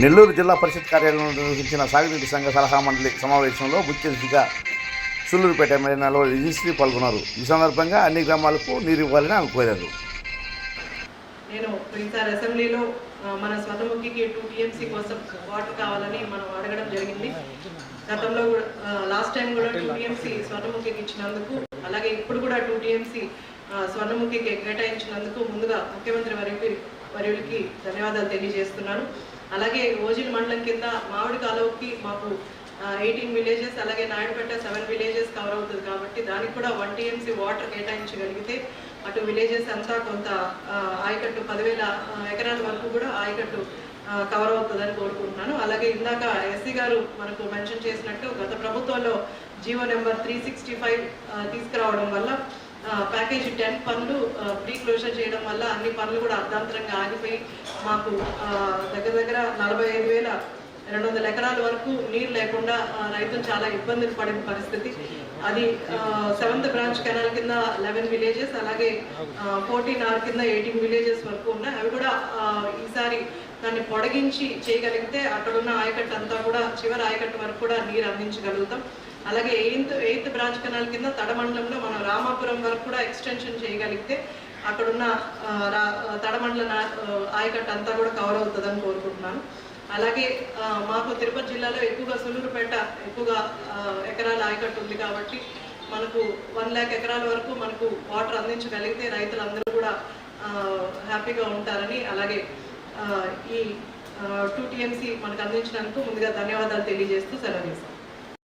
నెల్లూరు జిల్లా పరిషత్ కార్యాలయంలో నిర్వహించిన సాగునీటి సంఘ సలహా మండలి సమావేశంలో ముఖ్య అతిథిగా సూళ్లూరుపేట ఎమ్మెల్యేలో రిజిస్ట్రీ పాల్గొన్నారు. ఈ సందర్భంగా అన్ని గ్రామాలకు నీరు ఇవ్వాలని ఆమె కోరారు. నేను ఈసారి అసెంబ్లీలో మన స్వర్ణముఖికి 2 TMC కోసం వాటర్ కావాలని మనం అడగడం జరిగింది. గతంలో లాస్ట్ టైం కూడా 2 TMC స్వర్ణముఖికి ఇచ్చినందుకు, అలాగే ఇప్పుడు కూడా 2 TMC స్వర్ణముఖికి కేటాయించినందుకు ముందుగా ముఖ్యమంత్రి వర్యులకి ధన్యవాదాలు తెలియజేస్తున్నాను. అలాగే ఓజిల్ మండలం కింద మామిడి కాలువకి మాకు 18 విలేజెస్, అలాగే నాయుడుపేట 7 విలేజెస్ కవర్ అవుతుంది కాబట్టి దానికి కూడా 1 TMC వాటర్ కేటాయించగలిగితే అటు విలేజెస్ అంతా కొంత ఆయకట్టు 10,000 ఎకరాల వరకు కూడా ఆయకట్టు కవర్ అవుతుందని కోరుకుంటున్నాను. అలాగే ఇందాక ఎస్సీ గారు మనకు మెన్షన్ చేసినట్టు గత ప్రభుత్వంలో జీవో నెంబర్ 365 తీసుకురావడం వల్ల ప్యాకేజీ 10 పనులు ప్రీ క్లోజర్ చేయడం వల్ల అన్ని పనులు కూడా అర్ధాంతరంగా ఆగిపోయి మాకు దగ్గర 45,200 ఎకరాల వరకు నీరు లేకుండా రైతులు చాలా ఇబ్బందులు పడిన పరిస్థితి. అది 7th బ్రాంచ్ కెనాల్ కింద 11 విలేజెస్, అలాగే 14R కింద 18 విలేజెస్ వరకు ఉన్నాయి. అవి కూడా ఈసారి దాన్ని పొడిగించి చేయగలిగితే అక్కడున్న ఆయకట్టు అంతా కూడా చివరి ఆయకట్టు వరకు కూడా నీరు అందించగలుగుతాం. అలాగే 8th బ్రాంచ్ కెనాల్ కింద తడమండలంలో మనం రామాపురం వరకు కూడా ఎక్స్టెన్షన్ చేయగలిగితే అక్కడున్న తడమండల ఆయకట్టు అంతా కూడా కవర్ అవుతుందని కోరుకుంటున్నాను. అలాగే మాకు తిరుపతి జిల్లాలో ఎక్కువగా సూళ్లూరుపేట ఎక్కువగా ఎకరాల ఆయకట్టు ఉంది కాబట్టి మనకు 1 lakh ఎకరాల వరకు మనకు వాటర్ అందించగలిగితే రైతులందరూ కూడా హ్యాపీగా ఉంటారని, అలాగే ఈ 2 TMC మనకు అందించినందుకు ముందుగా ధన్యవాదాలు తెలియజేస్తూ సెలవు.